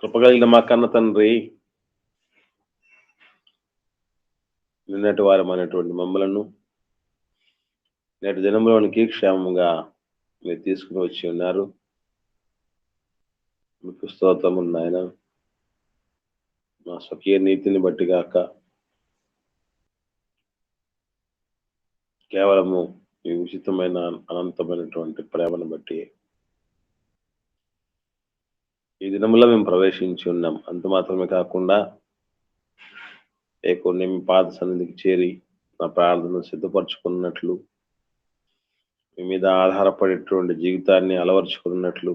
కృపగలిగిన మా కన్న తండ్రి, నిన్నటి వారమైనటువంటి మమ్మలను నేటి దినంలోనికి క్షేమంగా మీరు తీసుకుని వచ్చి ఉన్నారు. మీకు స్తోత్రములు నాయన. మా స్వకీయ నీతిని బట్టి గాక, కేవలము ఈ ఉచితమైన అనంతమైనటువంటి ప్రేమను బట్టి ఈ దినంలో మేము ప్రవేశించి ఉన్నాం. అంత మాత్రమే కాకుండా కొన్ని మీ పాద సన్నిధికి చేరి నా ప్రార్థనను సిద్ధపరచుకున్నట్లు, మీ మీద ఆధారపడేటువంటి జీవితాన్ని అలవర్చుకున్నట్లు,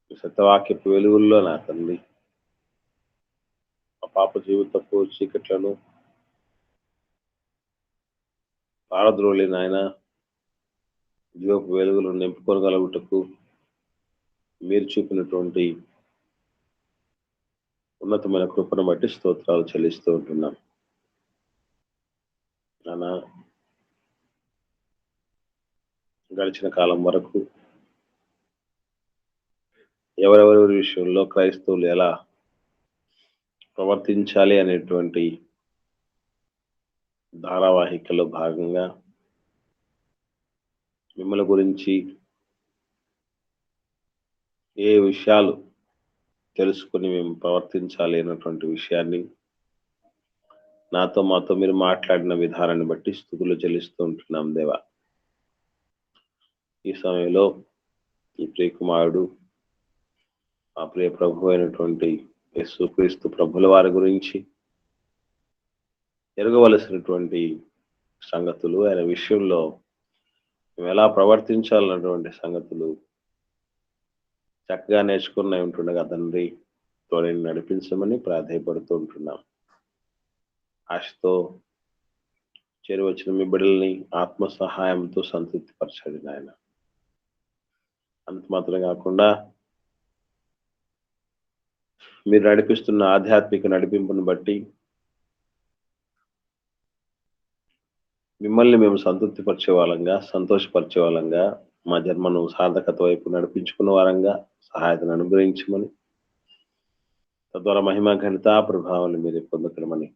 మీ సత్యవాక్యపు వెలుగుల్లో నా తండ్రి మా పాప జీవితపు చీకట్లను పారద్రోలి నాయన జీవపు వెలుగులు నింపుకోగలుగుటకు మీరు చూపినటువంటి ఉన్నతమైన కృపను బట్టి స్తోత్రాలు చెల్లిస్తూ ఉంటున్నాం. నాన్న, గడిచిన కాలం వరకు ఎవరెవరి విషయంలో క్రైస్తవులు ఎలా ప్రవర్తించాలి అనేటువంటి ధారావాహికలో భాగంగా మిమ్మల్ని గురించి ఏ విషయాలు తెలుసుకుని మేము ప్రవర్తించాలి అన్నటువంటి విషయాన్ని మాతో మీరు మాట్లాడిన విధానాన్ని బట్టి స్తుతులు చెల్లిస్తూ ఉంటున్నాం దేవా. ఈ సమయంలో ఈ ప్రియకుమారుడు ఆ ప్రియ ప్రభు అయినటువంటి యేసుక్రీస్తు ప్రభుల వారి గురించి ఎరగవలసినటువంటి సంగతులు, ఆయన విషయంలో మేము ఎలా ప్రవర్తించాలన్నటువంటి సంగతులు చక్కగా నేర్చుకుని ఉంటుండగా తండ్రి తోడని నడిపించమని ప్రాధాయపడుతూ ఉంటున్నాం. ఆశతో చేరువచ్చిన మీ బిడ్డల్ని ఆత్మ సహాయంతో సంతృప్తిపరచండి నాయన. అంత మాత్రమే కాకుండా మీరు నడిపిస్తున్న ఆధ్యాత్మిక నడిపింపును బట్టి మిమ్మల్ని మేము సంతృప్తిపరిచే వాళ్ళంగా, సంతోషపరిచే వాళ్ళంగా, మా జన్మను సార్థకత వైపు నడిపించుకున్న వారంగా సహాయతను అనుగ్రహించమని, తద్వారా మహిమ ఘనత ప్రభావాన్ని మీరు పొందుకరమని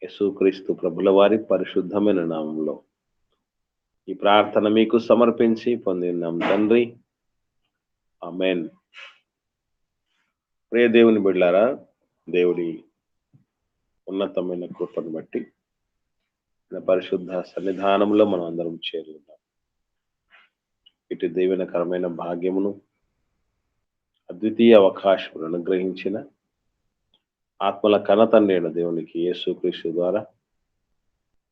యేసుక్రీస్తు ప్రభుల వారి పరిశుద్ధమైన నామంలో ఈ ప్రార్థన మీకు సమర్పించి పొందినాం తండ్రి, ఆమేన్. ప్రియ దేవుని బిడ్డలారా, దేవుడి ఉన్నతమైన కృపను బట్టి పరిశుద్ధ సన్నిధానంలో మనం అందరం చేరి ఉన్నాం. ఇటు దీవెనకరమైన భాగ్యమును, అద్వితీయ అవకాశమును అనుగ్రహించిన ఆత్మల ఘనతండ్రి అయిన దేవునికి యేసుక్రీస్తు ద్వారా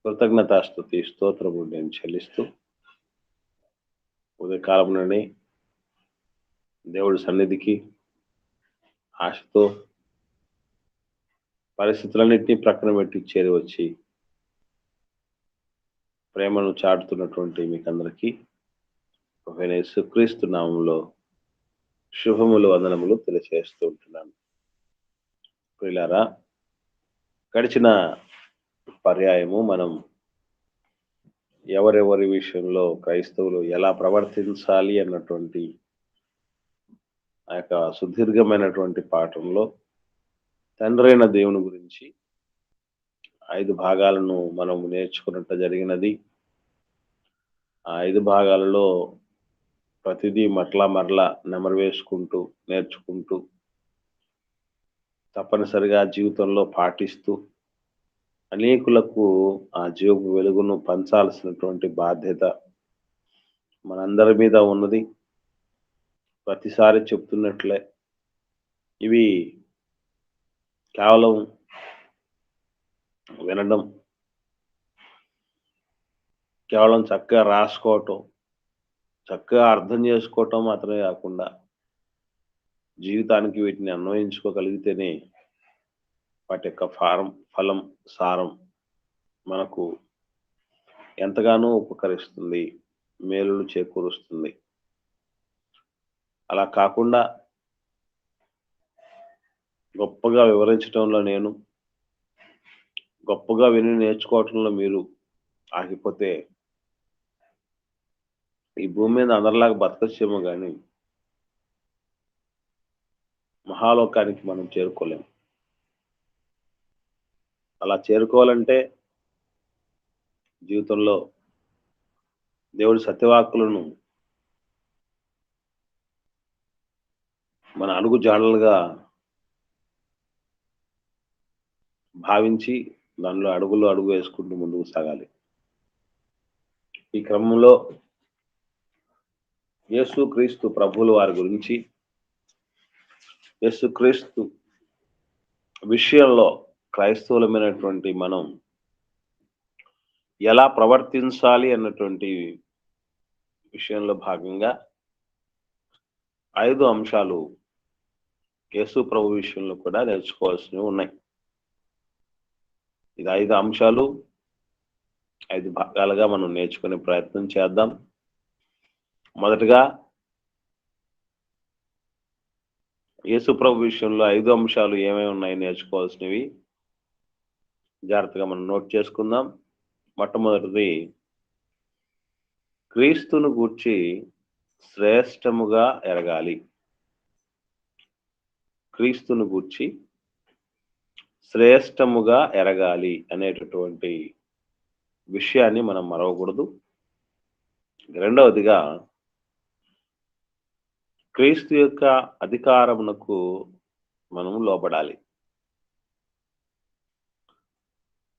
కృతజ్ఞతాస్తుతి స్తోత్రము నేను చెల్లిస్తూ ఉదయకాలం నుండి దేవుడి సన్నిధికి ఆశతో పరిస్థితులన్నింటినీ ప్రక్కన పెట్టి చేరి వచ్చి ప్రేమను చాటుతున్నటువంటి మీకందరికీ యేసుక్రీస్తు నామంలో శుభములు, వందనములు తెలియజేస్తూ ఉంటున్నాను. ప్రియులారా, గడిచిన పర్యాయము మనం ఎవరెవరి విషయంలో క్రైస్తవులు ఎలా ప్రవర్తించాలి అన్నటువంటి ఆ యొక్క సుదీర్ఘమైనటువంటి పాఠంలో తండ్రైన దేవుని గురించి 5 భాగాలను మనం నేర్చుకున్నట్టు జరిగినది. ఆ 5 భాగాలలో ప్రతిదీ మరలా నెమరు వేసుకుంటూ, నేర్చుకుంటూ, తప్పనిసరిగా జీవితంలో పాటిస్తూ అనేకులకు ఆ జీవపు వెలుగును పంచాల్సినటువంటి బాధ్యత మనందరి మీద ఉన్నది. ప్రతిసారి చెప్తున్నట్లే ఇవి కేవలం వినడం, కేవలం చక్కగా రాసుకోవటం, చక్కగా అర్థం చేసుకోవటం మాత్రమే కాకుండా జీవితానికి వీటిని అన్వయించుకోగలిగితేనే వాటి యొక్క ఫలం, సారం మనకు ఎంతగానో ఉపకరిస్తుంది, మేలులు చేకూరుస్తుంది. అలా కాకుండా గొప్పగా వివరించడంలో నేను, గొప్పగా విని నేర్చుకోవటంలో మీరు ఆగిపోతే ఈ భూమి మీద అందరిలాగా బతకచ్చేమో కానీ మహాలోకానికి మనం చేరుకోలేము. అలా చేరుకోవాలంటే జీవితంలో దేవుడి సత్యవాక్కులను మన అడుగు జాడలుగా భావించి దానిలో అడుగు వేసుకుంటూ ముందుకు సాగాలి. ఈ క్రమంలో యేసుక్రీస్తు ప్రభువుల వారి గురించి, యేసుక్రీస్తు విషయంలో క్రైస్తవులమైనటువంటి మనం ఎలా ప్రవర్తించాలి అన్నటువంటి విషయంలో భాగంగా 5 అంశాలు యేసు ప్రభు విషయంలో కూడా నేర్చుకోవాల్సినవి ఉన్నాయి. ఇది 5 అంశాలు 5 భాగాలుగా మనం నేర్చుకునే ప్రయత్నం చేద్దాం. మొదటగా యేసు ప్రభు విషయంలో 5 అంశాలు ఏమేమి ఉన్నాయి నేర్చుకోవాల్సినవి జాగ్రత్తగా మనం నోట్ చేసుకుందాం. మొట్టమొదటిది, క్రీస్తును గూర్చి శ్రేష్టముగా ఎరగాలి. క్రీస్తును గూర్చి శ్రేష్టముగా ఎరగాలి అనేటటువంటి విషయాన్ని మనం మరవకూడదు. రెండవదిగా, క్రీస్తు యొక్క అధికారమునకు మనం లోబడాలి.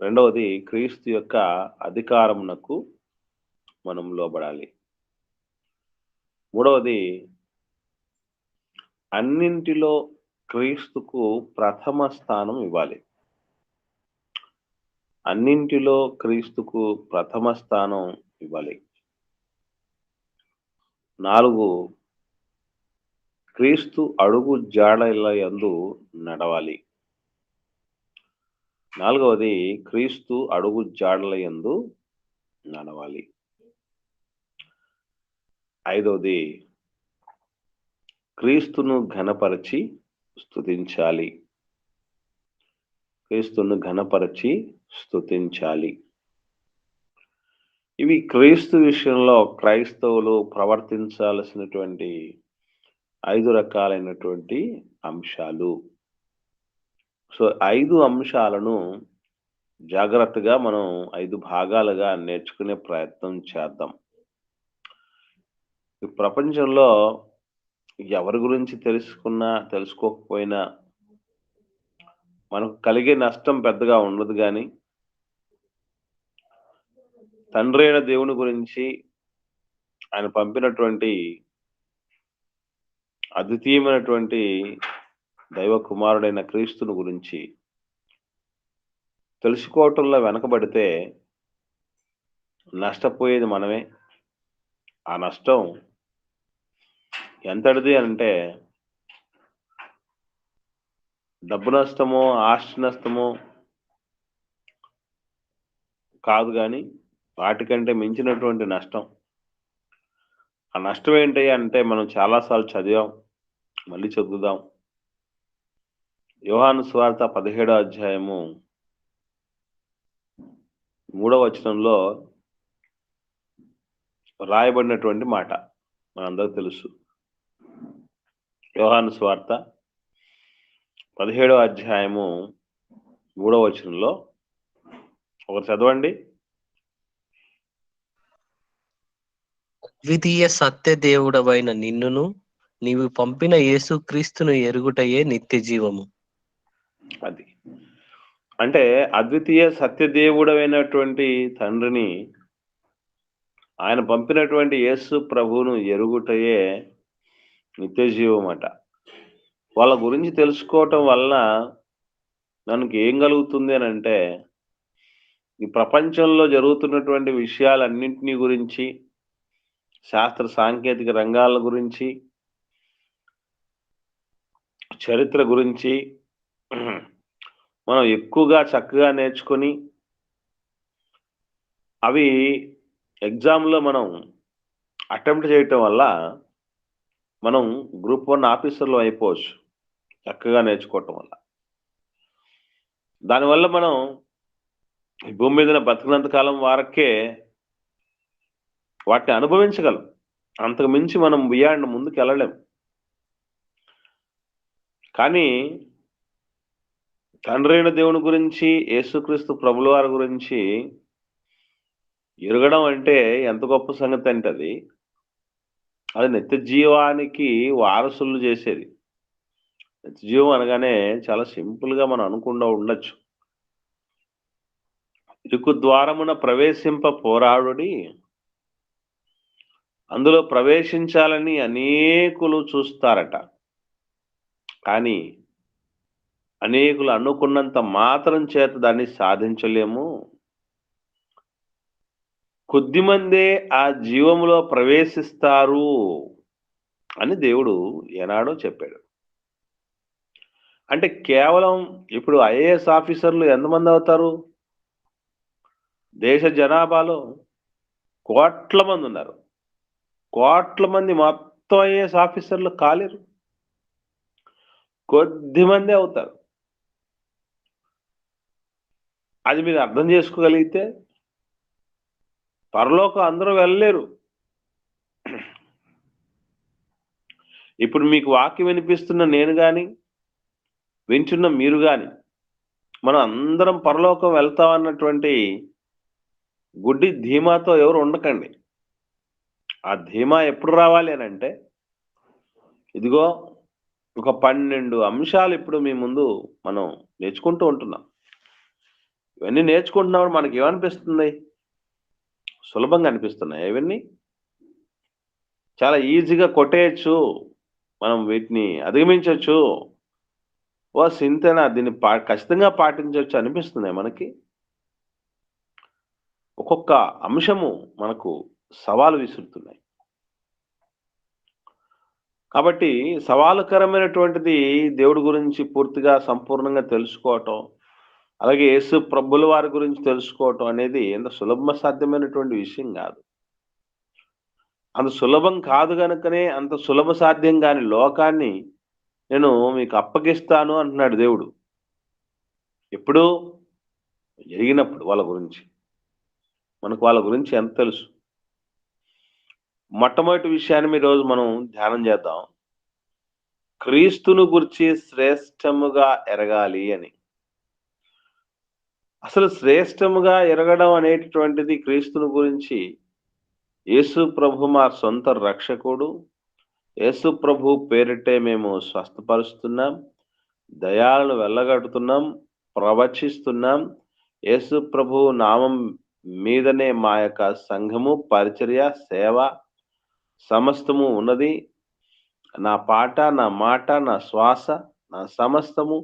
రెండవది, క్రీస్తు యొక్క అధికారమునకు మనం లోబడాలి. మూడవది, అన్నింటిలో క్రీస్తుకు ప్రథమ స్థానం ఇవ్వాలి. అన్నింటిలో క్రీస్తుకు ప్రథమ స్థానం ఇవ్వాలి. 4, క్రీస్తు అడుగు జాడల యందు నడవాలి. 4వది, క్రీస్తు అడుగు జాడల యందు నడవాలి. 5వది, క్రీస్తును ఘనపరచి స్తుతించాలి. క్రీస్తును ఘనపరచి స్తుతించాలి. ఇవి క్రీస్తు విషయంలో క్రైస్తవులు ప్రవర్తించాల్సినటువంటి 5 రకాలైనటువంటి అంశాలు. సో 5 అంశాలను జాగ్రత్తగా మనం 5 భాగాలుగా నేర్చుకునే ప్రయత్నం చేద్దాం. ఈ ప్రపంచంలో ఎవరి గురించి తెలుసుకున్నా తెలుసుకోకపోయినా మనకు కలిగే నష్టం పెద్దగా ఉండదు. కానీ తండ్రి అయిన దేవుని గురించి, ఆయన పంపినటువంటి అద్వితీయమైనటువంటి దైవ కుమారుడైన క్రీస్తుని గురించి తెలుసుకోవటంలో వెనకబడితే నష్టపోయేది మనమే. ఆ నష్టం ఎంతటిది అంటే డబ్బు నష్టమో ఆస్తి నష్టమో కాదు, కానీ వాటికంటే మించినటువంటి నష్టం. ఆ నష్టం ఏంటి అంటే మనం చాలాసార్లు చదివాం, మళ్ళీ చదువుదాం. యోహాను సువార్త 17వ అధ్యాయము 3వ వచనంలో రాయబడినటువంటి మాట మనందరికీ తెలుసు. యోహాను సువార్త 17వ అధ్యాయము 3వ వచనంలో ఒకరు చదవండి. ద్వితీయ సత్య దేవుడవైన నిన్నును నీవు పంపిన యేసుక్రీస్తును ఎరుగుటయే నిత్య జీవము. అది అంటే అద్వితీయ సత్యదేవుడైనటువంటి తండ్రిని, ఆయన పంపినటువంటి యేసు ప్రభువును ఎరుగుటయే నిత్య జీవం అట. వాళ్ళ గురించి తెలుసుకోవటం వలన మనకి ఏం కలుగుతుంది అని అంటే, ఈ ప్రపంచంలో జరుగుతున్నటువంటి విషయాలన్నింటినీ గురించి, శాస్త్ర సాంకేతిక రంగాల గురించి, చరిత్ర గురించి మనం ఎక్కువగా చక్కగా నేర్చుకొని అవి ఎగ్జామ్లో మనం అటెంప్ట్ చేయటం వల్ల మనం గ్రూప్ 1 ఆఫీసర్లు అయిపోవచ్చు, చక్కగా నేర్చుకోవటం వల్ల. దానివల్ల మనం ఈ భూమి మీద బతికినంత కాలం వరకే వాటిని అనుభవించగలం. అంతకు మించి మనం బియాండ్ ముందుకు వెళ్ళలేం. కానీ తండ్రి అయిన దేవుని గురించి, యేసుక్రీస్తు ప్రభుల వారి గురించి ఎరగడం అంటే ఎంత గొప్ప సంగతి అంటే అది నిత్య జీవానికి వారసులు చేసేది. నిత్య జీవం అనగానే చాలా సింపుల్గా మనం అనుకుండా ఉండొచ్చు. ఇరుకు ద్వారమున ప్రవేశింప పోరాడుడి, అందులో ప్రవేశించాలని అనేకులు చూస్తారట. కానీ అనేకులు అనుకున్నంత మాత్రం చేత దాన్ని సాధించలేము. కొద్దిమందే ఆ జీవములో ప్రవేశిస్తారు అని దేవుడు ఏనాడో చెప్పాడు. అంటే కేవలం ఇప్పుడు ఐఏఎస్ ఆఫీసర్లు ఎంతమంది అవుతారు? దేశ జనాభాలో కోట్ల మంది ఉన్నారు. కోట్ల మంది మొత్తం ఐఏఎస్ ఆఫీసర్లు కాలేరు, కొద్దిమంది అవుతారు. అది మీరు అర్థం చేసుకోగలిగితే పరలోకం అందరూ వెళ్ళలేరు. ఇప్పుడు మీకు వాక్యం వినిపిస్తున్న నేను కానీ, వింటున్న మీరు కానీ, మనం అందరం పరలోకం వెళ్తామన్నటువంటి గుడ్డి ధీమాతో ఎవరు ఉండకండి. ఆ ధీమా ఎప్పుడు రావాలి అని అంటే, ఇదిగో ఒక 12 అంశాలు ఇప్పుడు మీ ముందు మనం నేర్చుకుంటూ ఉంటున్నాం. ఇవన్నీ నేర్చుకుంటున్నప్పుడు మనకి ఏమనిపిస్తుంది? సులభంగా అనిపిస్తున్నాయి. ఇవన్నీ చాలా ఈజీగా కొట్టేయచ్చు, మనం వీటిని అధిగమించవచ్చు, సింతేనా, దీన్ని ఖచ్చితంగా పాటించవచ్చు అనిపిస్తుంది మనకి. ఒక్కొక్క అంశము మనకు సవాలు విసురుతున్నాయి. కాబట్టి సవాలుకరమైనటువంటిది దేవుడి గురించి పూర్తిగా సంపూర్ణంగా తెలుసుకోవటం, అలాగే యేసు ప్రభుల వారి గురించి తెలుసుకోవటం అనేది ఎంత సులభ సాధ్యమైనటువంటి విషయం కాదు. అంత సులభం కాదు కనుకనే అంత సులభ సాధ్యం కాని లోకాన్ని నేను మీకు అప్పగిస్తాను అంటున్నాడు దేవుడు. ఎప్పుడు? జరిగినప్పుడు వాళ్ళ గురించి. మనకు వాళ్ళ గురించి ఎంత తెలుసు? మొట్టమొదటి విషయాన్ని ఈరోజు మనం ధ్యానం చేద్దాం. క్రీస్తును గురించి శ్రేష్టముగా ఎరగాలి అని. అసలు శ్రేష్టముగా ఎరగడం అనేటటువంటిది క్రీస్తుని గురించి, యేసు ప్రభు మా సొంత రక్షకుడు, యేసు ప్రభు పేరిటే మేము స్వస్థపరుస్తున్నాం, దయాలను వెళ్ళగడుతున్నాం, ప్రవచిస్తున్నాం. యేసు ప్రభు నామం మీదనే మా యొక్క సంఘము, పరిచర్య, సేవ సమస్తము ఉన్నది. నా పాట, నా మాట, నా శ్వాస, నా సమస్తము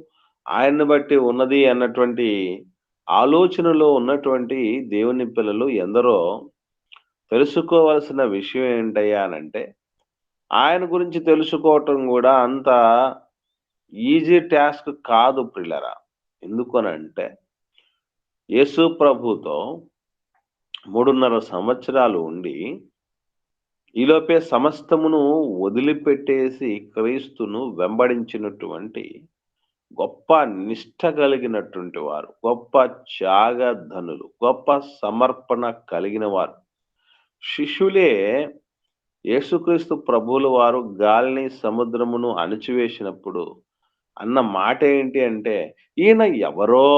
ఆయన్ని బట్టి ఉన్నది అన్నటువంటి ఆలోచనలో ఉన్నటువంటి దేవుని పిల్లలు ఎందరో తెలుసుకోవాల్సిన విషయం ఏంటయ్యా అనంటే, ఆయన గురించి తెలుసుకోవటం కూడా అంత ఈజీ టాస్క్ కాదు ప్రియులారా. ఎందుకనంటే యేసు ప్రభుతో 3.5 సంవత్సరాలు ఉండి ఈలోపే సమస్తమును వదిలిపెట్టేసి క్రీస్తును వెంబడించినటువంటి గొప్ప నిష్ఠ కలిగినటువంటి వారు, గొప్ప త్యాగధనులు, గొప్ప సమర్పణ కలిగిన వారు, శిష్యులే యేసుక్రీస్తు ప్రభువుల వారు గాలిని సముద్రమును అణిచివేసినప్పుడు అన్న మాట ఏంటి అంటే, ఈయన ఎవరో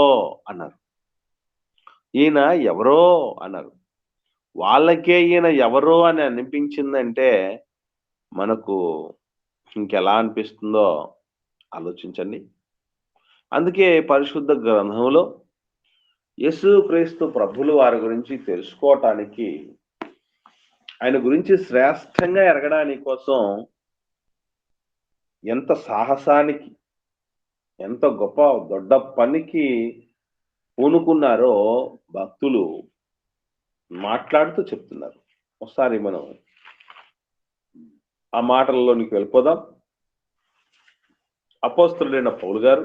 అన్నారు. ఈయన ఎవరో అన్నారు. వాళ్ళకే ఈయన ఎవరో అని అనిపించిందంటే మనకు ఇంకెలా అనిపిస్తుందో ఆలోచించండి. అందుకే పరిశుద్ధ గ్రంథంలో యేసుక్రీస్తు ప్రభువుల వారి గురించి తెలుసుకోవటానికి, ఆయన గురించి శ్రేష్టంగా ఎరగడానికి కోసం ఎంత సాహసానికి, ఎంత గొప్ప దొడ్డ పనికి పూనుకున్నారో భక్తులు మాట్లాడుతూ చెప్తున్నారు. ఒకసారి మనం ఆ మాటలలోనికి వెళ్ళిపోదాం. అపోస్తలుడైన పౌలు గారు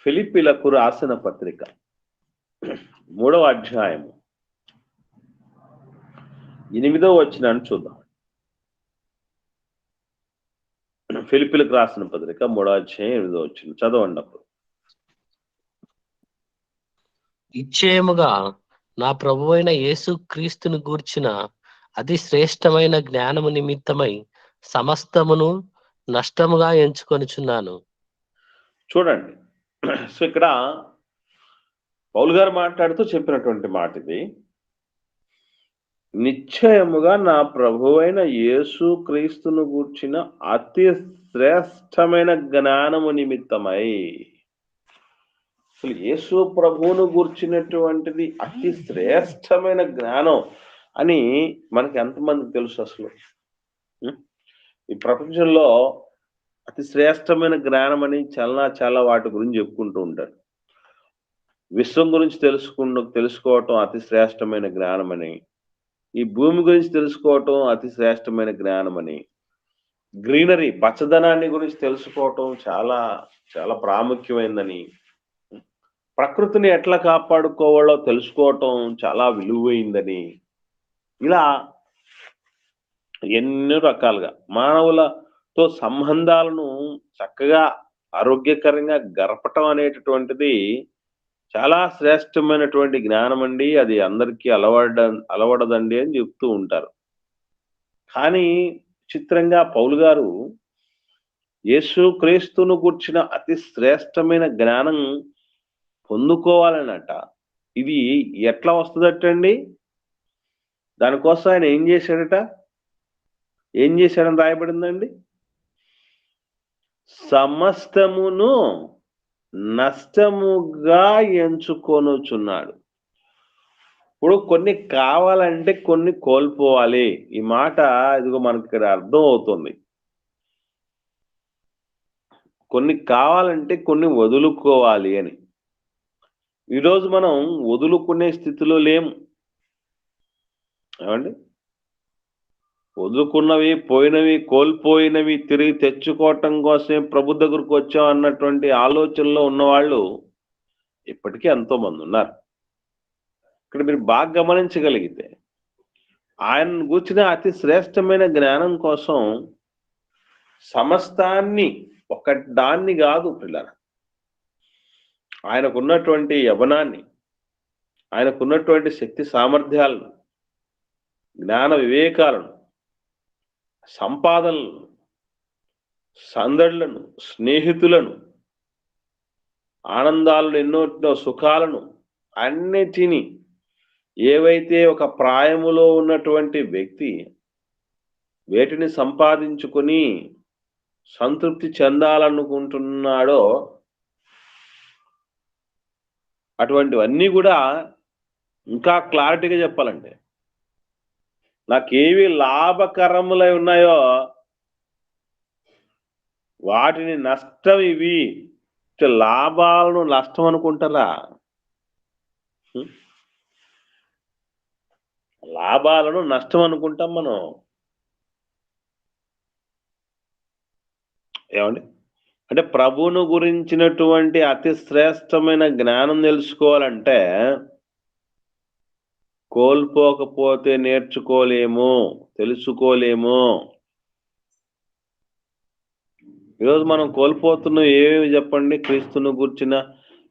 ఫిలిప్పీలకు రాసిన పత్రిక 3వ అధ్యాయము 8వ వచనాన్ని చూద్దాం. ఫిలిప్పీలకు రాసిన పత్రిక 3వ అధ్యాయం 8వ వచనం చదవండి. అప్పుడు నిశ్చయముగా నా ప్రభువైన యేసు క్రీస్తును గూర్చిన అతి శ్రేష్టమైన జ్ఞానము నిమిత్తమై సమస్తమును నష్టముగా ఎంచుకొనుచున్నాను. చూడండి, సో ఇక్కడ పౌలు గారు మాట్లాడుతూ చెప్పినటువంటి మాట ఇది. నిశ్చయముగా నా ప్రభువైన యేసు క్రీస్తును గూర్చిన అతి శ్రేష్టమైన జ్ఞానము నిమిత్తమై. అసలు యేసు ప్రభువును గూర్చినటువంటిది అతి శ్రేష్టమైన జ్ఞానం అని మనకి ఎంతమందికి తెలుసు అసలు? ఈ ప్రపంచంలో అతి శ్రేష్టమైన జ్ఞానం అని చాలా వాటి గురించి చెప్పుకుంటూ ఉంటారు. విశ్వం గురించి తెలుసుకోవటం అతి శ్రేష్టమైన జ్ఞానం అని, ఈ భూమి గురించి తెలుసుకోవటం అతి శ్రేష్టమైన జ్ఞానం అని, గ్రీనరీ పచ్చదనాన్ని గురించి తెలుసుకోవటం చాలా ప్రాముఖ్యమైనదని, ప్రకృతిని ఎట్లా కాపాడుకోవాలో తెలుసుకోవటం చాలా విలువైందని, ఇలా ఎన్నో రకాలుగా మానవులతో సంబంధాలను చక్కగా ఆరోగ్యకరంగా గడపటం అనేటటువంటిది చాలా శ్రేష్టమైనటువంటి జ్ఞానం అండి. అది అందరికీ అలవడదండి అని చెప్తూ ఉంటారు. కానీ చిత్రంగా పౌలు గారు యేసు క్రీస్తును గూర్చిన అతి శ్రేష్టమైన జ్ఞానం పొందుకోవాలనట. ఇది ఎట్లా వస్తుందటండి? దానికోసం ఆయన ఏం చేశాడని రాయబడిందండి? సమస్తమును నష్టముగా ఎంచుకొనుచున్నాడు. ఇప్పుడు కొన్ని కావాలంటే కొన్ని కోల్పోవాలి. ఈ మాట ఇదిగో మనకి ఇక్కడ అర్థం అవుతుంది. కొన్ని కావాలంటే కొన్ని వదులుకోవాలి అని. ఈరోజు మనం వదులుకునే స్థితిలో లేము. ఏమండి? వదులుకున్నవి, పోయినవి, కోల్పోయినవి తిరిగి తెచ్చుకోవటం కోసమే ప్రభు దగ్గరకు వచ్చాం అన్నటువంటి ఆలోచనలో ఉన్నవాళ్ళు ఇప్పటికీ ఎంతో మంది ఉన్నారు. ఇక్కడ మీరు బాగా గమనించగలిగితే ఆయన గూర్చిన అతి శ్రేష్టమైన జ్ఞానం కోసం సమస్తాన్ని, ఒక దాన్ని కాదు పిల్లలు, ఆయనకున్నటువంటి యవనాన్ని, ఆయనకున్నటువంటి శక్తి సామర్థ్యాలను, జ్ఞాన వివేకాలను, సంపాదనలను, సందడులను, స్నేహితులను, ఆనందాలను, ఎన్నో సుఖాలను, అన్నిటినీ ఏవైతే ఒక ప్రాయములో ఉన్నటువంటి వ్యక్తి వేటిని సంపాదించుకొని సంతృప్తి చెందాలనుకుంటున్నాడో అటువంటివన్నీ కూడా ఇంకా క్లారిటీగా చెప్పాలంటే నాకేవి లాభకరములై ఉన్నాయో వాటిని నష్టం ఇవి. లాభాలను నష్టం అనుకుంటారా? లాభాలను నష్టం అనుకుంటాం మనం. ఏమండి? అంటే ప్రభువును గురించినటువంటి అతి శ్రేష్టమైన జ్ఞానం తెలుసుకోవాలంటే కోల్పోకపోతే నేర్చుకోలేము, తెలుసుకోలేము. ఈరోజు మనం కోల్పోతున్న ఏమేమి చెప్పండి? క్రీస్తును గురించిన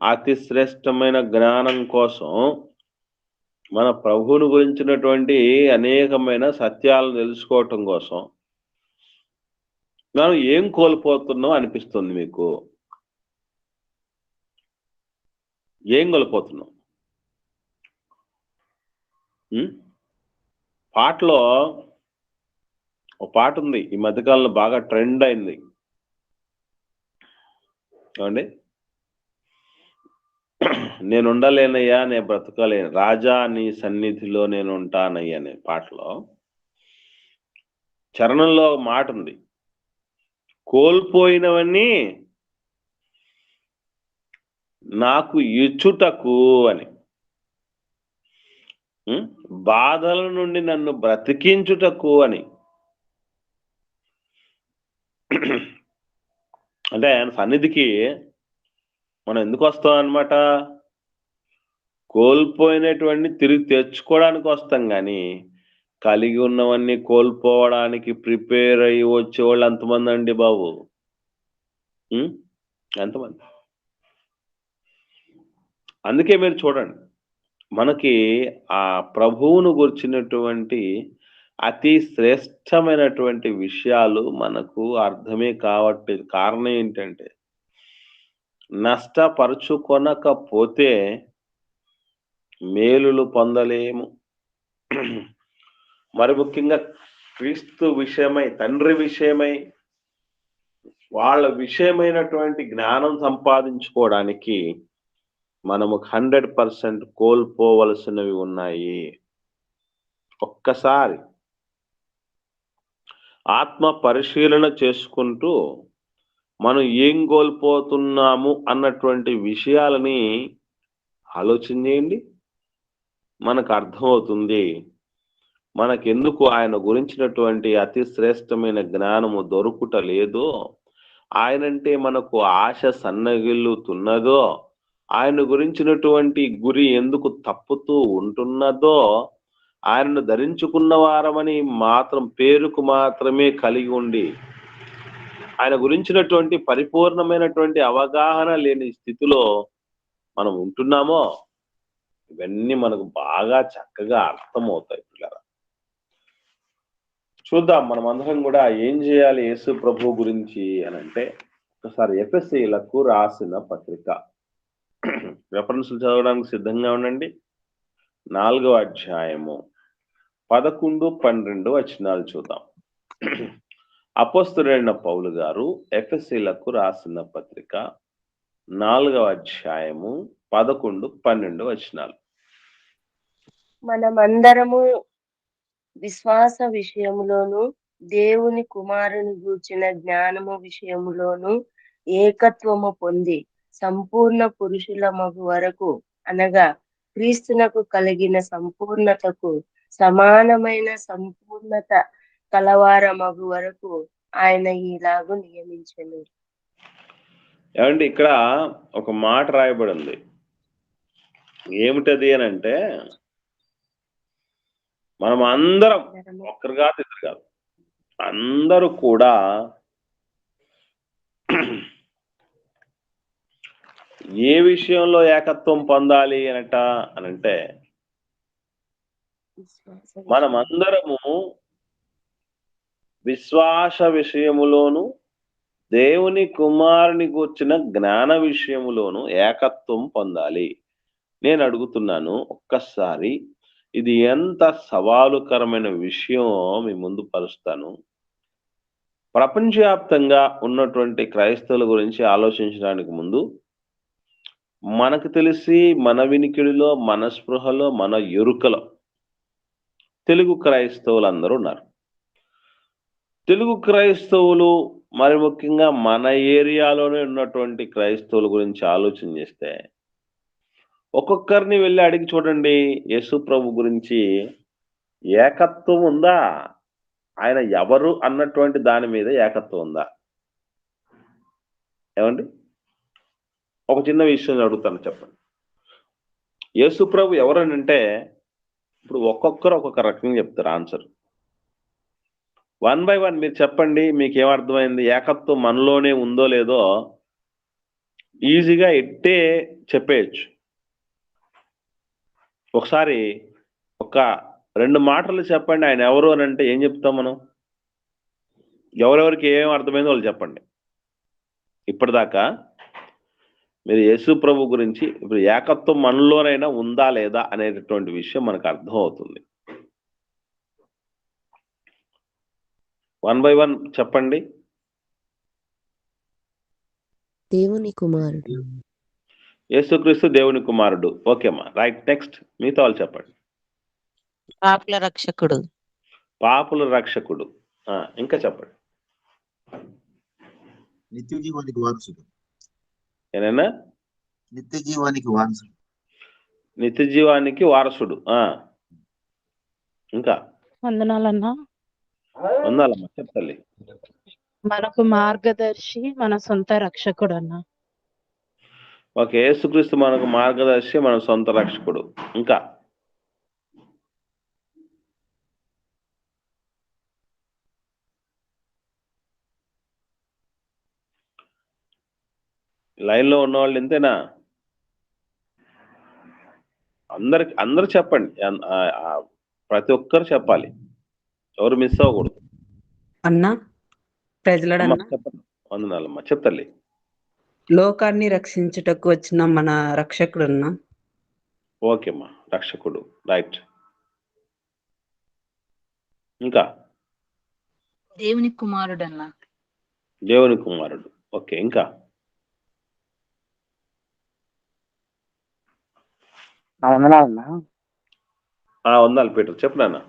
అతి శ్రేష్టమైన జ్ఞానం కోసం, మన ప్రభువును గురించినటువంటి అనేకమైన సత్యాలను తెలుసుకోవటం కోసం మనం ఏం కోల్పోతున్నాం అనిపిస్తుంది మీకు? ఏం కోల్పోతున్నాం? పాటలో ఒక పాట ఉంది, ఈ మధ్యకాలంలో బాగా ట్రెండ్ అయింది. ఏమండి? నేనుండలేనయ్యా, నేను బ్రతకలేను, రాజా నీ సన్నిధిలో నేను ఉంటానయ్యా అనే పాటలో చరణంలో మాట ఉంది, కోల్పోయినవన్నీ నాకు ఇచ్చుటకు అని, బాధల నుండి నన్ను బ్రతికించుటకు అని. అంటే ఆయన సన్నిధికి మనం ఎందుకు వస్తాం అన్నమాట? కోల్పోయినటువంటి తిరిగి తెచ్చుకోవడానికి వస్తాం, కానీ కలిగి ఉన్నవన్నీ కోల్పోవడానికి ప్రిపేర్ అయ్యి వచ్చేవాళ్ళు ఎంతమంది అండి బాబు? ఎంతమంది? అందుకే మీరు చూడండి, మనకి ఆ ప్రభువును గుర్చినటువంటి అతి శ్రేష్టమైనటువంటి విషయాలు మనకు అర్థమే కావట్లేదు. కారణం ఏంటంటే నష్టపరుచుకొనకపోతే మేలులు పొందలేము. మరి ముఖ్యంగా క్రీస్తు విషయమై, తండ్రి విషయమై, వాళ్ళ విషయమైనటువంటి జ్ఞానం సంపాదించుకోవడానికి మనము 100% కోల్పోవలసినవి ఉన్నాయి. ఒక్కసారి ఆత్మ పరిశీలన చేసుకుంటూ మనం ఏం కోల్పోతున్నాము అన్నటువంటి విషయాలని ఆలోచన చేయండి. మనకు అర్థమవుతుంది మనకెందుకు ఆయన గురించినటువంటి అతి శ్రేష్టమైన జ్ఞానము దొరుకుట లేదో, ఆయనంటే మనకు ఆశ సన్నగిల్లుతున్నదో, ఆయన గురించినటువంటి గురి ఎందుకు తప్పుతూ ఉంటున్నదో, ఆయనను ధరించుకున్న వారమని మాత్రం పేరుకు మాత్రమే కలిగి ఉండి ఆయన గురించినటువంటి పరిపూర్ణమైనటువంటి అవగాహన లేని స్థితిలో మనం ఉంటున్నామో, ఇవన్నీ మనకు బాగా చక్కగా అర్థమవుతాయి పిల్లరా. చూద్దాం మనం అందరం కూడా ఏం చేయాలి యేసు ప్రభు గురించి అని అంటే, ఒకసారి ఎఫెసీయులకు రాసిన పత్రిక రెఫరెన్స్లు చదవడానికి సిద్ధంగా ఉండండి. 4వ అధ్యాయము 11, 12 వచనాలు చూద్దాం. అపోస్తలుడైన పౌలు గారు ఎఫెసీయులకు రాసిన పత్రిక 4వ అధ్యాయము 11, 12 వచనాలు. మనమందరము విశ్వాస విషయములోను దేవుని కుమారుని గూర్చిన జ్ఞానము విషయములోను ఏకత్వము పొంది సంపూర్ణ పురుషుల మగు వరకు, అనగా క్రీస్తునకు కలిగిన సంపూర్ణతకు సమానమైన సంపూర్ణత కలవార మగు వరకు ఆయన ఇలాగు నియమించెను. ఏమండి, ఇక్కడ ఒక మాట రాయబడి ఉంది. ఏమిటది అని అంటే, మనం అందరం ఒక్కరు కాదు ఇద్దరు కాదు, అందరూ కూడా ఏ విషయంలో ఏకత్వం పొందాలి అనంటే మనమందరము విశ్వాస విషయములోను దేవుని కుమారుని గూర్చిన జ్ఞాన విషయములోను ఏకత్వం పొందాలి. నేను అడుగుతున్నాను, ఒక్కసారి ఇది ఎంత సవాలుకరమైన విషయం మీ ముందు పరుస్తాను. ప్రపంచవ్యాప్తంగా ఉన్నటువంటి క్రైస్తవుల గురించి ఆలోచించడానికి ముందు మనకు తెలిసి మన వినికిడిలో, మన స్పృహలో, మన ఎరుకలో తెలుగు క్రైస్తవులు అందరూ ఉన్నారు. తెలుగు క్రైస్తవులు మరి ముఖ్యంగా మన ఏరియాలోనే ఉన్నటువంటి క్రైస్తవుల గురించి ఆలోచన చేస్తే ఒక్కొక్కరిని వెళ్ళి అడిగి చూడండి, యేసు ప్రభు గురించి ఏకత్వం ఉందా, ఆయన ఎవరు అన్నటువంటి దాని మీద ఏకత్వం ఉందా? ఏమండి, ఒక చిన్న విషయం అడుగుతాను, చెప్పండి. యేసు ప్రభు ఎవరనంటే ఇప్పుడు ఒక్కొక్కరు ఒక్కొక్క రకంగా చెప్తారు ఆన్సర్. 1 by 1 మీరు చెప్పండి, మీకు ఏమర్థమైంది, ఏకత్వం మనలోనే ఉందో లేదో ఈజీగా ఎట్టే చెప్పేయచ్చు. ఒకసారి ఒక 2 మాటలు చెప్పండి ఆయన ఎవరు అని అంటే ఏం చెప్తాం మనం? ఎవరెవరికి ఏం అర్థమైందో వాళ్ళు చెప్పండి. ఇప్పటిదాకా మీరు యేసు ప్రభు గురించి ఇప్పుడు ఏకత్వం మనలోనైనా ఉందా లేదా అనేటటువంటి విషయం మనకు అర్థం అవుతుంది. 1 by 1 చెప్పండి. దేవుని కుమారుడు. యేసుక్రీస్తు దేవుని కుమారుడు. ఓకే అమ్మా, రైట్. నెక్స్ట్ మిగతా వాళ్ళు చెప్పండి. పాపుల రక్షకుడు. పాపుల రక్షకుడు. ఇంకా చెప్పండి. నిత్య జీవానికి వారసుడు. ఏనైనా నిత్య జీవానికి వారసుడు. నిత్య జీవానికి వారసుడు. ఇంకా వందనాలన్నా. వందాలమ్మా, చెప్తాలి. మనకు మార్గదర్శి, మన సొంత రక్షకుడు అన్నా. ఓకే, యేసుక్రీస్తు మనకు మార్గదర్శి, మన సొంత రక్షకుడు. ఇంకా లైన్ లో ఉన్న వాళ్ళు ఇంతేనా? అందరు చెప్పండి, ప్రతి ఒక్కరు చెప్పాలి. ఎవరు మిస్ అవ్వకూడదు. అన్నా ప్రజలడన్నా చెప్పండి. వందనాలమ్మా, చెప్తల్లి. లోకాన్ని రక్షించుటకు వచ్చిన మన రక్షకుడన్నా. ఓకే అమ్మా, రక్షకుడు, రైట్. ఇంకా దేవుని కుమారుడన్నా. దేవుని కుమారుడు, ఓకే. ఇంకా వందనాలన్నా. వందాలి పీటర్, చెప్పు నాన్న.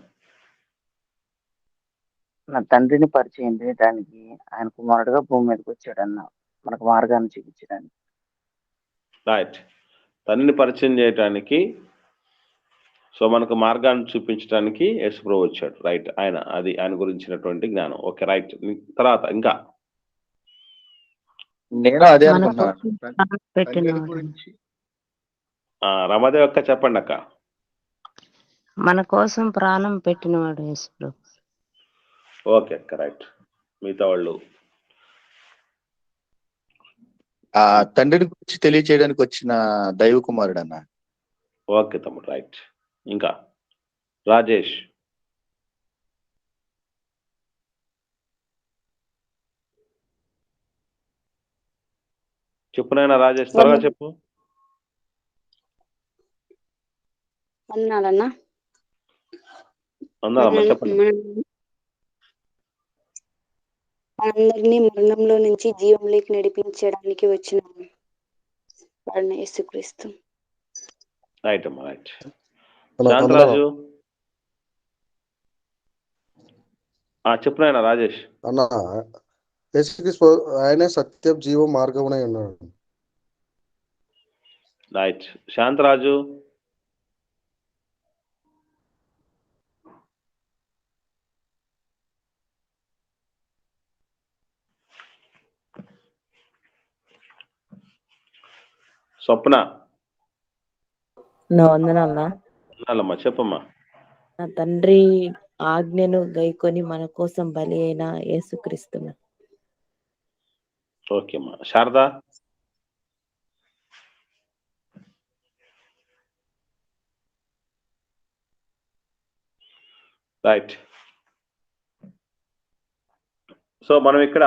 నా తండ్రిని పరిచయం చేయడానికి ఆయన కుమారుడుగా భూమి మీదకి వచ్చాడన్న, మనకు మార్గాన్ని చూపించడానికి. రైట్. తండ్రిని పరిచయం చేయటానికి, సో మనకు మార్గాన్ని చూపించడానికి యేసుప్రభువు వచ్చాడు. రైట్. ఆయన గురించినటువంటి జ్ఞానం. Okay, right. తర్వాత ఇంకా నేను అదే మన అనుకున్నాను. కోసం పెట్టినవాడు. గురించి రమాదేవి అక్క చెప్పండి అక్క. మన కోసం ప్రాణం పెట్టినవాడు యేసుప్రభు. ఓకే అక్క, రైట్. మిగతా వాళ్ళు ఆ తండ్రిని గురించి తెలియచేయడానికి వచ్చిన దైవ కుమారుడు అన్న. ఓకే తమ్ముడు, రైట్. ఇంకా రాజేష్. చెప్పు నాయన రాజేష్, త్వరగా చెప్పు. అన్నాలన్నా. అందరమ్మా చెప్పండి. అందరినీ మరణంలో నుంచి జీవంలోకి నడిపించడానికి వచ్చిన వాడిని యేసుక్రీస్తు. రైట్ అమ్మా, రైట్. శాంతరాజు. చెప్పు నాయన రాజేష్. అన్న యేసుక్రీస్తు ఆయనే సత్యం జీవం మార్గమునై ఉన్నాడు. రైట్. శాంతరాజు. స్వప్న. వందనాలమ్మా, చెప్పమ్మా. నా తండ్రి ఆజ్ఞను గైకొని మన కోసం బలి అయిన యేసుక్రీస్తు. ఓకే అమ్మా. శారదా. రైట్. సో మనం ఇక్కడ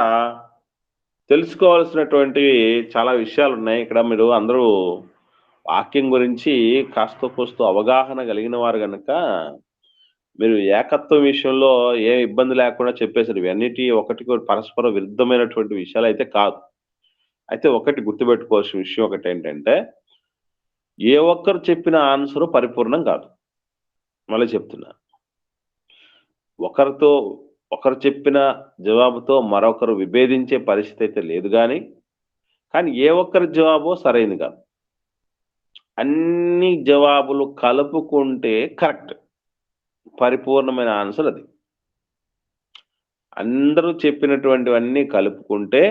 తెలుసుకోవాల్సినటువంటివి చాలా విషయాలు ఉన్నాయి. ఇక్కడ మీరు అందరూ వాక్యం గురించి కాస్త కోస్తో అవగాహన కలిగిన వారు కనుక మీరు ఏకత్వం విషయంలో ఏ ఇబ్బంది లేకుండా చెప్పేశారు. ఇవన్నిటి ఒకటికి పరస్పర విరుద్ధమైనటువంటి విషయాలు అయితే కాదు. అయితే ఒకటి గుర్తుపెట్టుకోవాల్సిన విషయం ఒకటి ఏంటంటే, ఏ ఒక్కరు చెప్పిన ఆన్సరు పరిపూర్ణం కాదు. మళ్ళీ చెప్తున్నా, ఒకరు చెప్పిన జవాబుతో మరొకరు విభేదించే పరిస్థితి అయితే లేదు. కానీ ఏ ఒక్కరి జవాబో సరైనది కాదు. అన్ని జవాబులు కలుపుకుంటే కరెక్ట్, పరిపూర్ణమైన ఆన్సర్ అది. అందరూ చెప్పినటువంటివన్నీ కలుపుకుంటే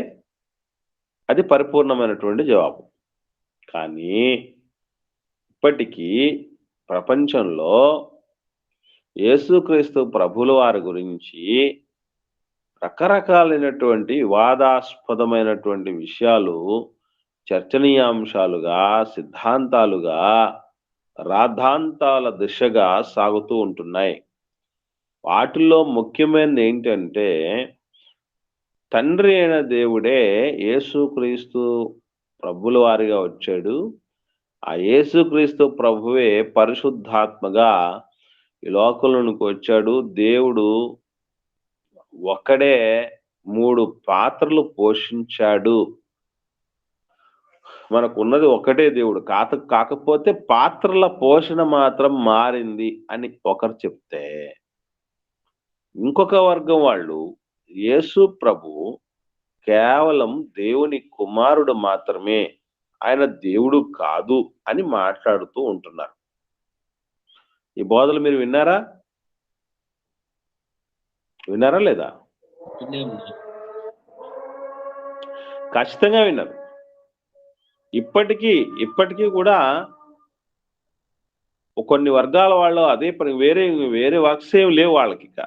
అది పరిపూర్ణమైనటువంటి జవాబు. కానీ ఇప్పటికీ ప్రపంచంలో యేసుక్రీస్తు ప్రభుల వారి గురించి రకరకాలైనటువంటి వివాదాస్పదమైనటువంటి విషయాలు చర్చనీయాంశాలుగా, సిద్ధాంతాలుగా, రాద్ధాంతాల దిశగా సాగుతూ ఉంటున్నాయి. వాటిల్లో ముఖ్యమైనది ఏంటంటే, తండ్రి అయిన దేవుడే యేసుక్రీస్తు ప్రభుల వారిగా వచ్చాడు. ఆ యేసుక్రీస్తు ప్రభువే పరిశుద్ధాత్మగా ఈ లోకంలోనికి వచ్చాడు. దేవుడు ఒక్కడే 3 పాత్రలు పోషించాడు. మనకు ఉన్నది ఒకటే దేవుడు, కాకపోతే పాత్రల పోషణ మాత్రం మారింది అని ఒకరు చెప్తే, ఇంకొక వర్గం వాళ్ళు యేసు ప్రభు కేవలం దేవుని కుమారుడు మాత్రమే, ఆయన దేవుడు కాదు అని మాట్లాడుతూ ఉంటున్నారు. ఈ బోధలు మీరు విన్నారా లేదా? ఖచ్చితంగా విన్నారు. ఇప్పటికీ కూడా కొన్ని వర్గాల వాళ్ళు అదే పని, వేరే వర్క్స్ ఏం లేవు వాళ్ళకి. ఇక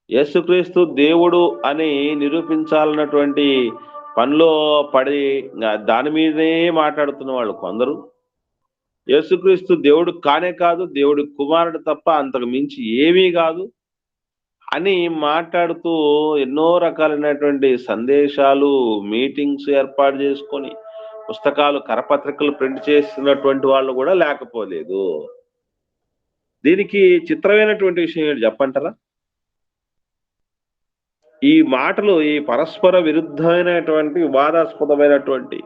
యేసుక్రీస్తు దేవుడు అని నిరూపించాలన్నటువంటి పనిలో పడి దాని మీదే మాట్లాడుతున్న వాళ్ళు కొందరు. యేసుక్రీస్తు దేవుడు కానే కాదు, దేవుడి కుమారుడు తప్ప అంతకు మించి ఏమీ కాదు, అని మాట్లాడుతూ ఎన్నో రకాలైనటువంటి సందేశాలు, మీటింగ్స్ ఏర్పాటు చేసుకొని పుస్తకాలు, కరపత్రికలు ప్రింట్ చేస్తున్నటువంటి వాళ్ళు కూడా లేకపోలేదు. దీనికి చిత్రమైనటువంటి విషయం ఏంటి చెప్పంటారా? ఈ మాటలు, ఈ పరస్పర విరుద్ధమైనటువంటి వివాదాస్పదమైనటువంటి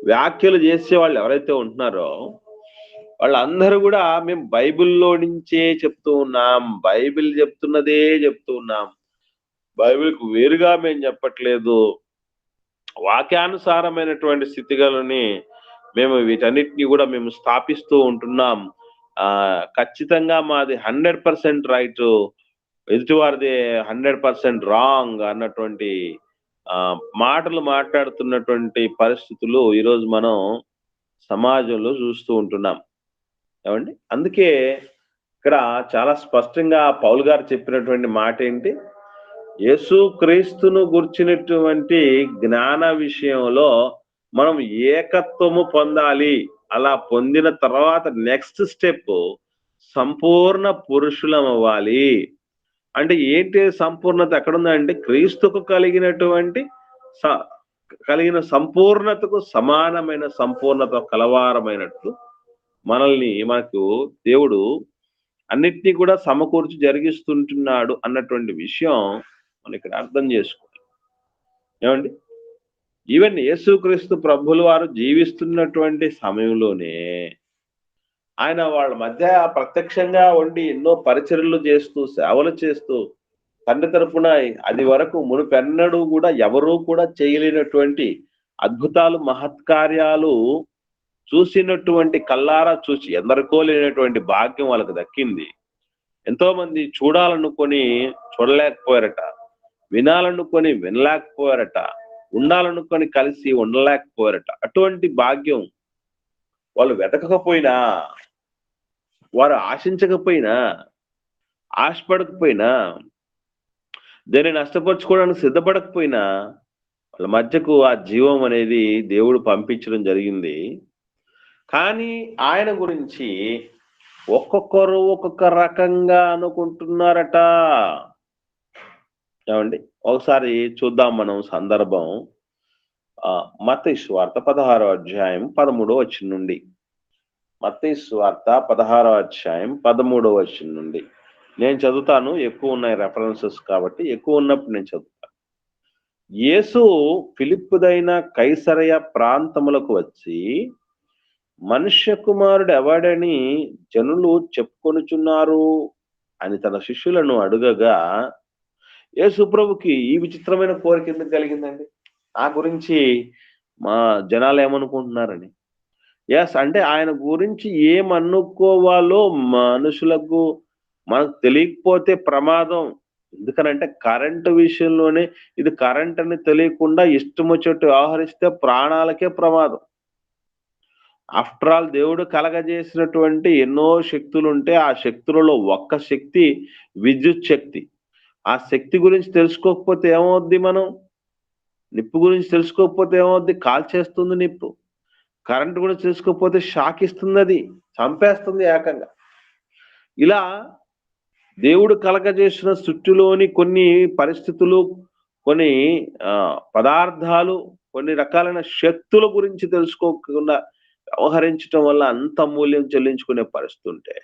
వ్యాఖ్యలు చేసే వాళ్ళు ఎవరైతే ఉంటున్నారో వాళ్ళందరూ కూడా మేము బైబిల్లో నుంచే చెప్తూ ఉన్నాం, బైబిల్ చెప్తున్నదే చెప్తూ ఉన్నాం, బైబిల్కు వేరుగా మేము చెప్పట్లేదు, వాక్యానుసారమైనటువంటి స్థితిగలని మేము వీటన్నిటిని కూడా మేము స్థాపిస్తూ ఉంటున్నాం. ఖచ్చితంగా మాది 100% రైట్, ఎదుటివారిది 100% రాంగ్ అన్నటువంటి మాటలు మాట్లాడుతున్నటువంటి పరిస్థితులు ఈరోజు మనం సమాజంలో చూస్తూ ఉంటున్నాం. ఏమండి? అందుకే ఇక్కడ చాలా స్పష్టంగా పౌలు గారు చెప్పినటువంటి మాట ఏంటి? యేసు క్రీస్తును గుర్చినటువంటి జ్ఞాన విషయంలో మనం ఏకత్వము పొందాలి. అలా పొందిన తర్వాత నెక్స్ట్ స్టెప్ సంపూర్ణ పురుషులం అవ్వాలి. అంటే ఏంటి సంపూర్ణత ఎక్కడుందంటే క్రీస్తుకు కలిగిన సంపూర్ణతకు సమానమైన సంపూర్ణత కలవారమైనట్లు మనకు దేవుడు అన్నిటినీ కూడా సమకూర్చి జరిగిస్తుంటున్నాడు అన్నటువంటి విషయం మనం ఇక్కడ అర్థం చేసుకోవాలి. ఏమండి? ఈవెన్ యేసుక్రీస్తు ప్రభువుల వారు జీవిస్తున్నటువంటి సమయంలోనే ఆయన వాళ్ళ మధ్య ప్రత్యక్షంగా ఉండి ఎన్నో పరిచర్యలు చేస్తూ, సేవలు చేస్తూ, తండ్రి తరపున అది వరకు మునుపెన్నడూ కూడా ఎవరూ కూడా చేయలేనటువంటి అద్భుతాలు, మహత్కార్యాలు చూసినటువంటి కల్లారా చూసి ఎందరికో లేనటువంటి భాగ్యం వాళ్ళకి దక్కింది. ఎంతో మంది చూడాలనుకొని చూడలేకపోయారట, వినాలనుకొని వినలేకపోయారట, ఉండాలనుకొని కలిసి ఉండలేకపోయారట. అటువంటి భాగ్యం వాళ్ళు వెతకకపోయినా, వారు ఆశించకపోయినా, ఆశపడకపోయినా, దాన్ని నష్టపరుచుకోవడానికి సిద్ధపడకపోయినా వాళ్ళ మధ్యకు ఆ జీవం అనేది దేవుడు పంపించడం జరిగింది. కానీ ఆయన గురించి ఒక్కొక్కరు ఒక్కొక్క రకంగా అనుకుంటున్నారట. ఏమండి? ఒకసారి చూద్దాం మనం సందర్భం. మత్తయి సువార్త 16వ అధ్యాయం 13వ వచనం నుండి. మత్తయి సువార్త 16వ అధ్యాయం 13వ వచనం నుండి నేను చదువుతాను. ఎక్కువ ఉన్నాయి రెఫరెన్సెస్ కాబట్టి ఎక్కువ ఉన్నప్పుడు నేను చదువుతాను. యేసు ఫిలిప్పుదైన కైసరయ ప్రాంతములకు వచ్చి, మనుష్య కుమారుడు ఎవడని జనులు చెప్పుకొనుచున్నారు అని తన శిష్యులను అడుగగా, యేసు ప్రభుకి ఈ విచిత్రమైన కోరిక ఎందుకు కలిగిందండి? నా గురించి మా జనాలు ఏమనుకుంటున్నారని. అంటే ఆయన గురించి ఏమనుకోవాలో మనుషులకు మనకు తెలియకపోతే ప్రమాదం. ఎందుకనంటే కరెంటు విషయంలోనే ఇది కరెంట్ అని తెలియకుండా ఇష్టం వచ్చేట్టు వ్యవహరిస్తే ప్రాణాలకే ప్రమాదం. ఆఫ్టర్ ఆల్ దేవుడు కలగజేసినటువంటి ఎన్నో శక్తులు ఉంటే ఆ శక్తులలో ఒక్క శక్తి విద్యుత్ శక్తి. ఆ శక్తి గురించి తెలుసుకోకపోతే ఏమవుద్ది? మనం నిప్పు గురించి తెలుసుకోకపోతే ఏమవుద్ది? కాల్చేస్తుంది నిప్పు. కరెంట్ గురించి తెలుసుకోకపోతే షాక్ ఇస్తుంది, అది చంపేస్తుంది ఏకంగా. ఇలా దేవుడు కలగజేసిన సృష్టిలోని కొన్ని పరిస్థితులు, కొన్ని పదార్థాలు, కొన్ని రకాలైన శక్తుల గురించి తెలుసుకోకుండా వ్యవహరించడం వల్ల అంత మూల్యం చెల్లించుకునే పరిస్థితి ఉంటే,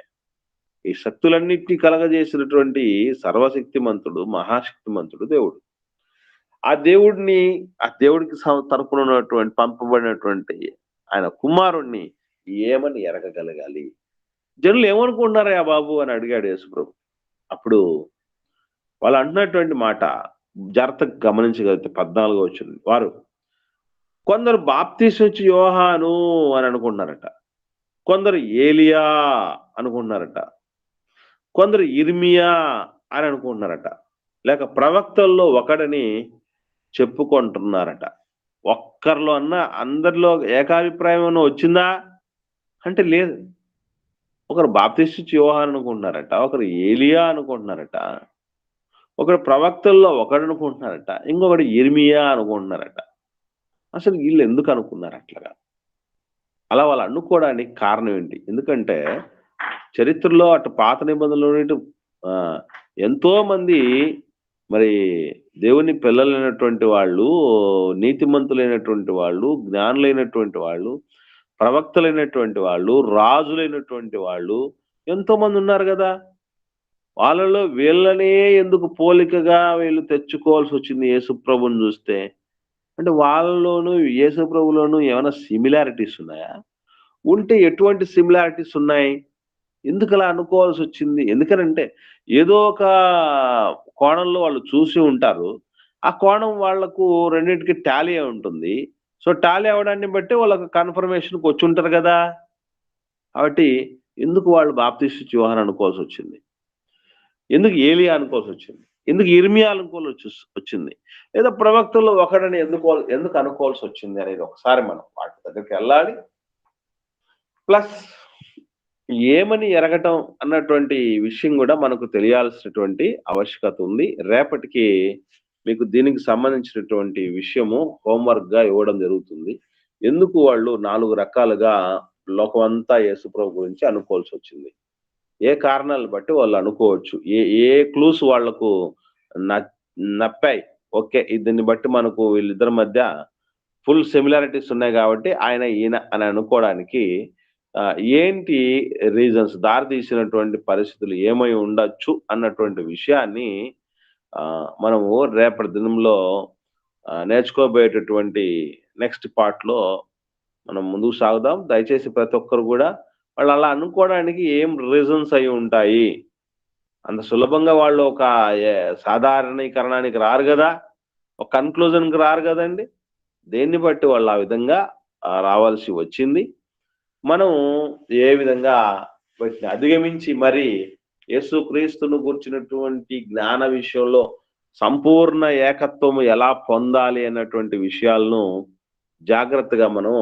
ఈ శక్తులన్నిటినీ కలగజేసినటువంటి సర్వశక్తిమంతుడు, మహాశక్తిమంతుడు దేవుడు. ఆ దేవుడికి తరపున ఉన్నటువంటి పంపబడినటువంటి ఆయన కుమారుణ్ణి ఏమని ఎరగగలగాలి? జనులు ఏమనుకుంటున్నారా బాబు అని అడిగాడు యేసుప్రభు. అప్పుడు వాళ్ళు అంటున్నటువంటి మాట జాగ్రత్తగా గమనించగలిగితే 14వ వచనం, వారు కొందరు బాప్తీసం ఇచ్చి యోహాను అని అనుకుంటున్నారట, కొందరు ఏలియా అనుకుంటున్నారట, కొందరు ఇర్మియా అని అనుకుంటున్నారట, లేక ప్రవక్తల్లో ఒకడని చెప్పుకుంటున్నారట. ఒక్కరిలో అన్నా అందరిలో ఏకాభిప్రాయం ఏమన్నా వచ్చిందా అంటే లేదు. ఒకరు బాప్తీసు ఇచ్చి యోహాను అనుకుంటున్నారట, ఒకరు ఏలియా అనుకుంటున్నారట, ఒకడు ప్రవక్తల్లో ఒకడు అనుకుంటున్నారట, ఇంకొకటి ఇర్మియా అనుకుంటున్నారట. అసలు వీళ్ళు ఎందుకు అనుకున్నారు అట్లాగా? అలా వాళ్ళు అనుకోవడానికి కారణం ఏంటి? ఎందుకంటే చరిత్రలో అటు పాత నిబంధనలు, ఇటు ఎంతో మంది మరి దేవుని పిల్లలైనటువంటి వాళ్ళు, నీతిమంతులైనటువంటి వాళ్ళు, జ్ఞానులైనటువంటి వాళ్ళు, ప్రవక్తలైనటువంటి వాళ్ళు, రాజులైనటువంటి వాళ్ళు ఎంతో మంది ఉన్నారు కదా. వాళ్ళలో వీళ్ళనే ఎందుకు పోలికగా వీళ్ళు తెచ్చుకోవాల్సి వచ్చింది యేసుప్రభుని చూస్తే? అంటే వాళ్ళలోనూ యేసుప్రభులోనూ ఏమైనా సిమిలారిటీస్ ఉన్నాయా? ఉంటే ఎటువంటి సిమిలారిటీస్ ఉన్నాయి? ఎందుకు అలా అనుకోవాల్సి వచ్చింది? ఎందుకనంటే ఏదో ఒక కోణంలో వాళ్ళు చూసి ఉంటారు. ఆ కోణం వాళ్లకు రెండింటికి టాలీ అయి ఉంటుంది. సో టాలీ అవడాన్ని బట్టి వాళ్ళకి కన్ఫర్మేషన్కి వచ్చి ఉంటారు కదా. కాబట్టి ఎందుకు వాళ్ళు బాప్తిస్మ యోహాను అనుకోవాల్సి వచ్చింది? ఎందుకు ఏలియా అనుకోవాల్సి వచ్చింది? ఎందుకు ఇర్మియా అనుకోవాల్సి వచ్చింది? లేదా ప్రవక్తల్లో ఒకడని ఎందుకు అనుకోవాల్సి వచ్చింది అనేది ఒకసారి మనం వాటి దగ్గరికి వెళ్ళాలి. ప్లస్ ఏమని ఎరగటం అన్నటువంటి విషయం కూడా మనకు తెలియాల్సినటువంటి ఆవశ్యకత ఉంది. రేపటికి మీకు దీనికి సంబంధించినటువంటి విషయము హోంవర్క్ గా ఇవ్వడం జరుగుతుంది. ఎందుకు వాళ్ళు 4 రకాలుగా లోకమంతా యేసుప్రభు గురించి అనుకోవాల్సి వచ్చింది? ఏ కారణాలను బట్టి వాళ్ళు అనుకోవచ్చు? ఏ క్లూస్ వాళ్లకు నప్పాయి? ఓకే, దీన్ని బట్టి మనకు వీళ్ళిద్దరి మధ్య ఫుల్ సిమిలారిటీస్ ఉన్నాయి కాబట్టి ఆయన ఈయన అని అనుకోవడానికి ఏంటి రీజన్స్, దారితీసినటువంటి పరిస్థితులు ఏమై ఉండొచ్చు అన్నటువంటి విషయాన్ని మనము రేపటి దినంలో నేర్చుకోబోయేటటువంటి నెక్స్ట్ పార్ట్ లో మనం ముందుకు సాగుదాం. దయచేసి ప్రతి ఒక్కరు కూడా వాళ్ళు అలా అనుకోవడానికి ఏం రీజన్స్ అయి ఉంటాయి, అంత సులభంగా వాళ్ళు ఒక సాధారణీకరణానికి రారు కదా, ఒక కన్క్లూజన్కి రారు కదండి. దేన్ని బట్టి వాళ్ళు ఆ విధంగా రావాల్సి వచ్చింది, మనం ఏ విధంగా వాటిని అధిగమించి మరి యేసుక్రీస్తును గురించినటువంటి జ్ఞాన విషయంలో సంపూర్ణ ఏకత్వము ఎలా పొందాలి అన్నటువంటి విషయాలను జాగ్రత్తగా మనం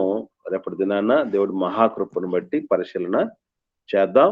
రేపటి దినాన దేవుడి మహాకృపను బట్టి పరిశీలన చేద్దాం.